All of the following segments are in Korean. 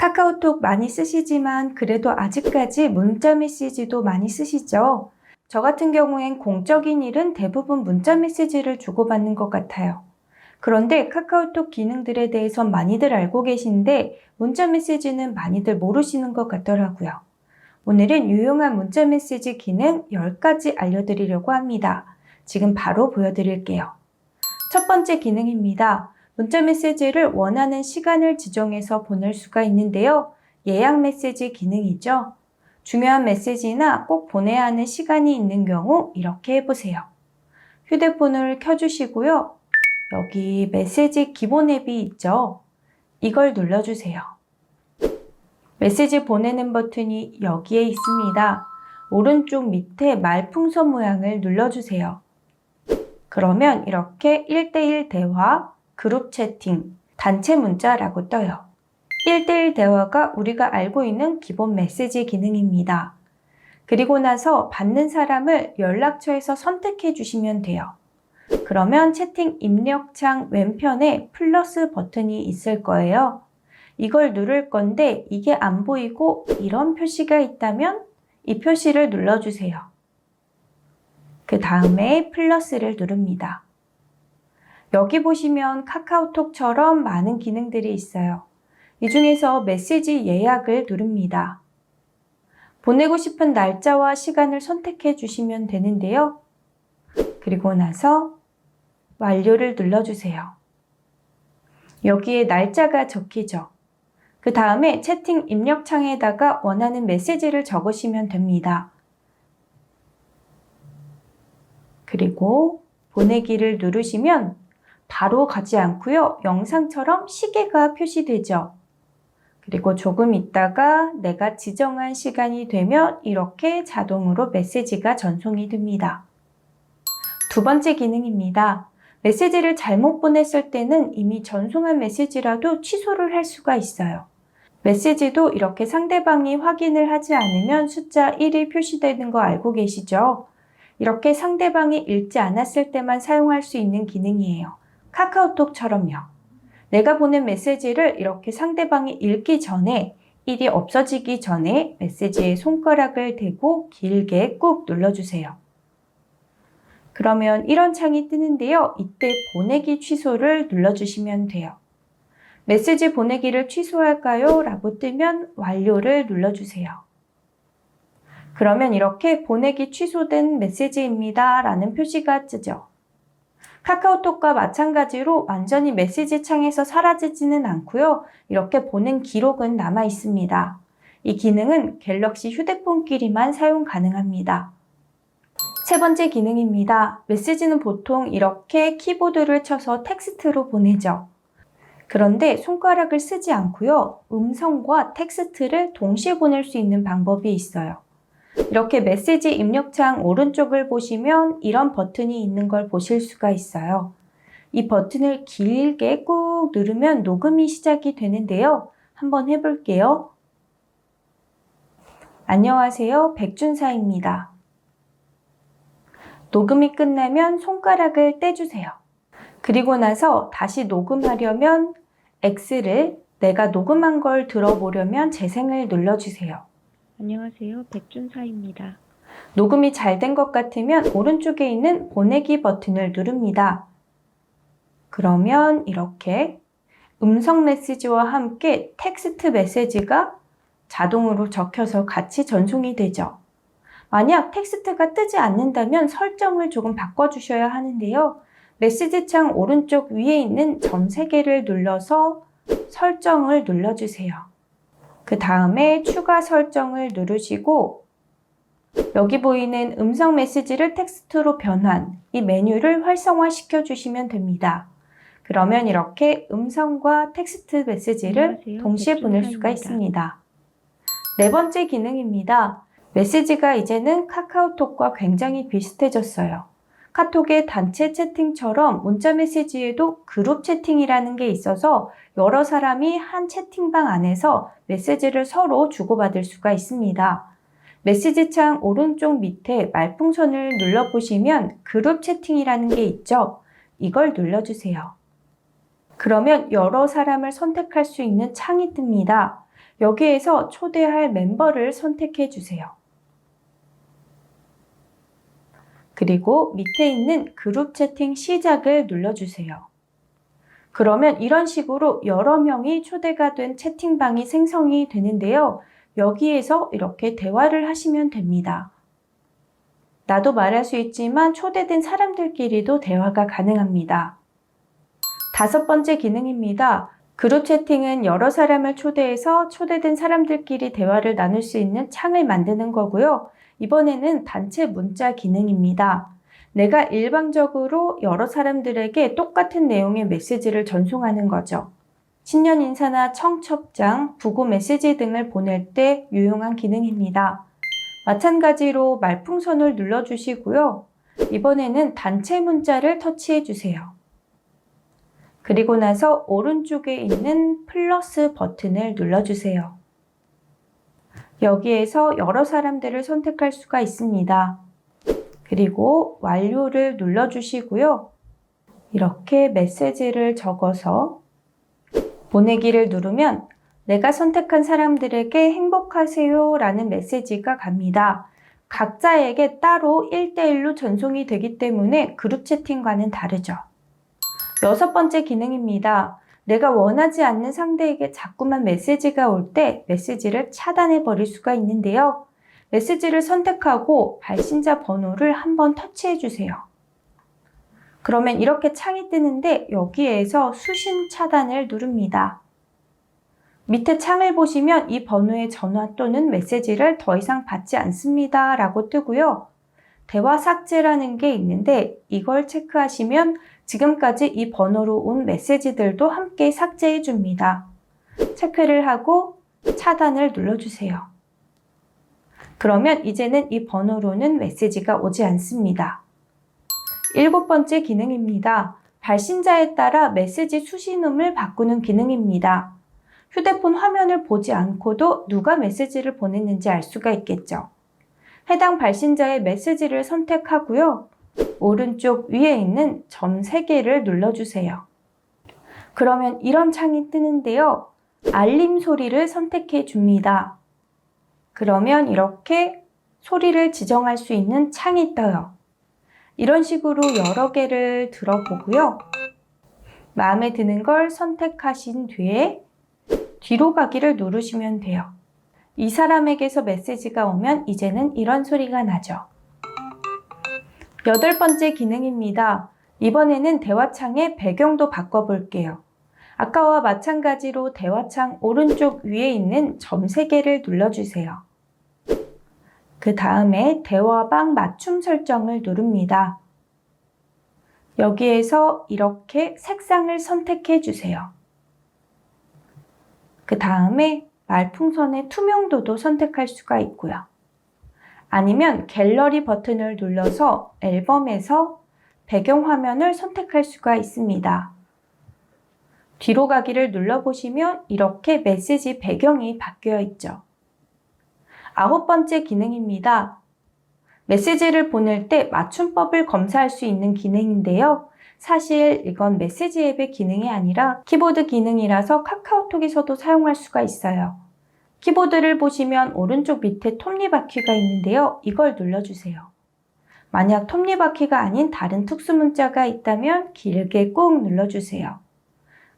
카카오톡 많이 쓰시지만 그래도 아직까지 문자 메시지도 많이 쓰시죠? 저 같은 경우엔 공적인 일은 대부분 문자 메시지를 주고받는 것 같아요. 그런데 카카오톡 기능들에 대해선 많이들 알고 계신데 문자 메시지는 많이들 모르시는 것 같더라고요. 오늘은 유용한 문자 메시지 기능 10가지 알려드리려고 합니다. 지금 바로 보여드릴게요. 첫 번째 기능입니다. 문자 메시지를 원하는 시간을 지정해서 보낼 수가 있는데요. 예약 메시지 기능이죠. 중요한 메시지나 꼭 보내야 하는 시간이 있는 경우 이렇게 해보세요. 휴대폰을 켜주시고요. 여기 메시지 기본 앱이 있죠. 이걸 눌러주세요. 메시지 보내는 버튼이 여기에 있습니다. 오른쪽 밑에 말풍선 모양을 눌러주세요. 그러면 이렇게 1:1 대화, 그룹 채팅, 단체 문자라고 떠요. 1:1 대화가 우리가 알고 있는 기본 메시지 기능입니다. 그리고 나서 받는 사람을 연락처에서 선택해 주시면 돼요. 그러면 채팅 입력창 왼편에 플러스 버튼이 있을 거예요. 이걸 누를 건데 이게 안 보이고 이런 표시가 있다면 이 표시를 눌러주세요. 그 다음에 플러스를 누릅니다. 여기 보시면 카카오톡처럼 많은 기능들이 있어요. 이 중에서 메시지 예약을 누릅니다. 보내고 싶은 날짜와 시간을 선택해 주시면 되는데요. 그리고 나서 완료를 눌러주세요. 여기에 날짜가 적히죠. 그 다음에 채팅 입력창에다가 원하는 메시지를 적으시면 됩니다. 그리고 보내기를 누르시면 바로 가지 않고요. 영상처럼 시계가 표시되죠. 그리고 조금 있다가 내가 지정한 시간이 되면 이렇게 자동으로 메시지가 전송이 됩니다. 두 번째 기능입니다. 메시지를 잘못 보냈을 때는 이미 전송한 메시지라도 취소를 할 수가 있어요. 메시지도 이렇게 상대방이 확인을 하지 않으면 숫자 1이 표시되는 거 알고 계시죠? 이렇게 상대방이 읽지 않았을 때만 사용할 수 있는 기능이에요. 카카오톡처럼요. 내가 보낸 메시지를 이렇게 상대방이 읽기 전에 1이 없어지기 전에 메시지에 손가락을 대고 길게 꾹 눌러주세요. 그러면 이런 창이 뜨는데요. 이때 보내기 취소를 눌러주시면 돼요. 메시지 보내기를 취소할까요? 라고 뜨면 완료를 눌러주세요. 그러면 이렇게 보내기 취소된 메시지입니다. 라는 표시가 뜨죠. 카카오톡과 마찬가지로 완전히 메시지 창에서 사라지지는 않고요. 이렇게 보낸 기록은 남아 있습니다. 이 기능은 갤럭시 휴대폰끼리만 사용 가능합니다. 세 번째 기능입니다. 메시지는 보통 이렇게 키보드를 쳐서 텍스트로 보내죠. 그런데 손가락을 쓰지 않고요. 음성과 텍스트를 동시에 보낼 수 있는 방법이 있어요. 이렇게 메시지 입력창 오른쪽을 보시면 이런 버튼이 있는 걸 보실 수가 있어요. 이 버튼을 길게 꾹 누르면 녹음이 시작이 되는데요. 한번 해볼게요. 안녕하세요. 백준사입니다. 녹음이 끝나면 손가락을 떼주세요. 그리고 나서 다시 녹음하려면 X를 내가 녹음한 걸 들어보려면 재생을 눌러주세요. 안녕하세요. 백준사입니다. 녹음이 잘 된 것 같으면 오른쪽에 있는 보내기 버튼을 누릅니다. 그러면 이렇게 음성 메시지와 함께 텍스트 메시지가 자동으로 적혀서 같이 전송이 되죠. 만약 텍스트가 뜨지 않는다면 설정을 조금 바꿔주셔야 하는데요. 메시지 창 오른쪽 위에 있는 점 3개를 눌러서 설정을 눌러주세요. 그 다음에 추가 설정을 누르시고 여기 보이는 음성 메시지를 텍스트로 변환 이 메뉴를 활성화시켜 주시면 됩니다. 그러면 이렇게 음성과 텍스트 메시지를 안녕하세요. 동시에 보낼 수가 백준사입니다. 있습니다. 네 번째 기능입니다. 메시지가 이제는 카카오톡과 굉장히 비슷해졌어요. 카톡의 단체 채팅처럼 문자 메시지에도 그룹 채팅이라는 게 있어서 여러 사람이 한 채팅방 안에서 메시지를 서로 주고받을 수가 있습니다. 메시지 창 오른쪽 밑에 말풍선을 눌러보시면 그룹 채팅이라는 게 있죠. 이걸 눌러주세요. 그러면 여러 사람을 선택할 수 있는 창이 뜹니다. 여기에서 초대할 멤버를 선택해 주세요. 그리고 밑에 있는 그룹 채팅 시작을 눌러주세요. 그러면 이런 식으로 여러 명이 초대가 된 채팅방이 생성이 되는데요. 여기에서 이렇게 대화를 하시면 됩니다. 나도 말할 수 있지만 초대된 사람들끼리도 대화가 가능합니다. 5번째 기능입니다. 그룹 채팅은 여러 사람을 초대해서 초대된 사람들끼리 대화를 나눌 수 있는 창을 만드는 거고요. 이번에는 단체 문자 기능입니다. 내가 일방적으로 여러 사람들에게 똑같은 내용의 메시지를 전송하는 거죠. 신년 인사나 청첩장, 부고 메시지 등을 보낼 때 유용한 기능입니다. 마찬가지로 말풍선을 눌러주시고요. 이번에는 단체 문자를 터치해 주세요. 그리고 나서 오른쪽에 있는 플러스 버튼을 눌러주세요. 여기에서 여러 사람들을 선택할 수가 있습니다. 그리고 완료를 눌러주시고요. 이렇게 메시지를 적어서 보내기를 누르면 내가 선택한 사람들에게 행복하세요 라는 메시지가 갑니다. 각자에게 따로 1대1로 전송이 되기 때문에 그룹 채팅과는 다르죠. 6번째 기능입니다. 내가 원하지 않는 상대에게 자꾸만 메시지가 올 때 메시지를 차단해 버릴 수가 있는데요. 메시지를 선택하고 발신자 번호를 한번 터치해 주세요. 그러면 이렇게 창이 뜨는데 여기에서 수신 차단을 누릅니다. 밑에 창을 보시면 이 번호의 전화 또는 메시지를 더 이상 받지 않습니다 라고 뜨고요. 대화 삭제라는 게 있는데 이걸 체크하시면 지금까지 이 번호로 온 메시지들도 함께 삭제해 줍니다. 체크를 하고 차단을 눌러주세요. 그러면 이제는 이 번호로는 메시지가 오지 않습니다. 7번째 기능입니다. 발신자에 따라 메시지 수신음을 바꾸는 기능입니다. 휴대폰 화면을 보지 않고도 누가 메시지를 보냈는지 알 수가 있겠죠. 해당 발신자의 메시지를 선택하고요. 오른쪽 위에 있는 점 3개를 눌러주세요. 그러면 이런 창이 뜨는데요. 알림 소리를 선택해 줍니다. 그러면 이렇게 소리를 지정할 수 있는 창이 떠요. 이런 식으로 여러 개를 들어보고요. 마음에 드는 걸 선택하신 뒤에 뒤로 가기를 누르시면 돼요. 이 사람에게서 메시지가 오면 이제는 이런 소리가 나죠. 8번째 기능입니다. 이번에는 대화창의 배경도 바꿔볼게요. 아까와 마찬가지로 대화창 오른쪽 위에 있는 점 3개를 눌러주세요. 그 다음에 대화방 맞춤 설정을 누릅니다. 여기에서 이렇게 색상을 선택해 주세요. 그 다음에 말풍선의 투명도도 선택할 수가 있고요. 아니면 갤러리 버튼을 눌러서 앨범에서 배경화면을 선택할 수가 있습니다. 뒤로 가기를 눌러보시면 이렇게 메시지 배경이 바뀌어 있죠. 9번째 기능입니다. 메시지를 보낼 때 맞춤법을 검사할 수 있는 기능인데요. 사실 이건 메시지 앱의 기능이 아니라 키보드 기능이라서 카카오톡에서도 사용할 수가 있어요. 키보드를 보시면 오른쪽 밑에 톱니바퀴가 있는데요. 이걸 눌러주세요. 만약 톱니바퀴가 아닌 다른 특수 문자가 있다면 길게 꾹 눌러주세요.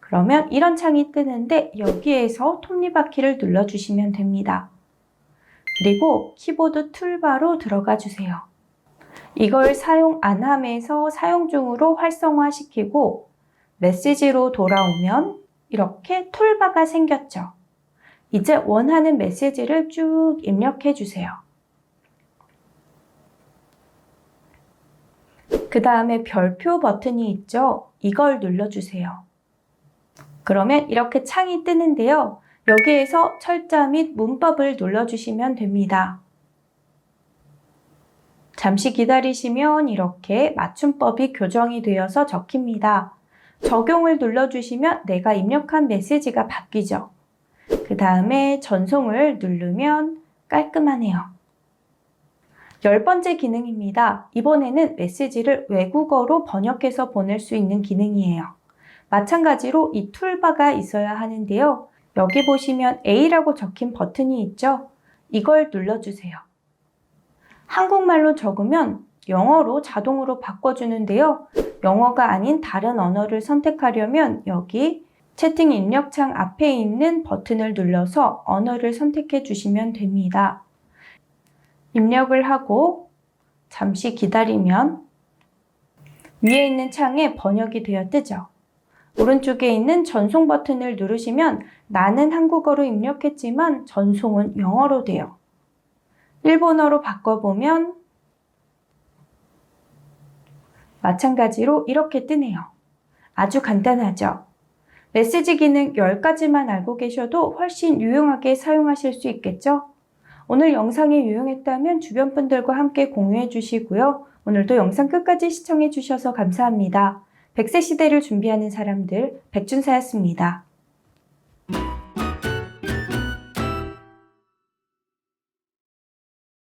그러면 이런 창이 뜨는데 여기에서 톱니바퀴를 눌러주시면 됩니다. 그리고 키보드 툴바로 들어가 주세요. 이걸 사용 안 함에서 사용 중으로 활성화시키고 메시지로 돌아오면 이렇게 툴바가 생겼죠. 이제 원하는 메시지를 쭉 입력해 주세요. 그 다음에 별표 버튼이 있죠. 이걸 눌러주세요. 그러면 이렇게 창이 뜨는데요. 여기에서 철자 및 문법을 눌러주시면 됩니다. 잠시 기다리시면 이렇게 맞춤법이 교정이 되어서 적힙니다. 적용을 눌러주시면 내가 입력한 메시지가 바뀌죠. 그 다음에 전송을 누르면 깔끔하네요. 10번째 기능입니다. 이번에는 메시지를 외국어로 번역해서 보낼 수 있는 기능이에요. 마찬가지로 이 툴바가 있어야 하는데요. 여기 보시면 A라고 적힌 버튼이 있죠? 이걸 눌러주세요. 한국말로 적으면 영어로 자동으로 바꿔주는데요. 영어가 아닌 다른 언어를 선택하려면 여기 채팅 입력창 앞에 있는 버튼을 눌러서 언어를 선택해 주시면 됩니다. 입력을 하고 잠시 기다리면 위에 있는 창에 번역이 되어 뜨죠. 오른쪽에 있는 전송 버튼을 누르시면 나는 한국어로 입력했지만 전송은 영어로 돼요. 일본어로 바꿔보면 마찬가지로 이렇게 뜨네요. 아주 간단하죠? 메시지 기능 10가지만 알고 계셔도 훨씬 유용하게 사용하실 수 있겠죠? 오늘 영상이 유용했다면 주변 분들과 함께 공유해 주시고요. 오늘도 영상 끝까지 시청해 주셔서 감사합니다. 100세 시대를 준비하는 사람들 백준사였습니다.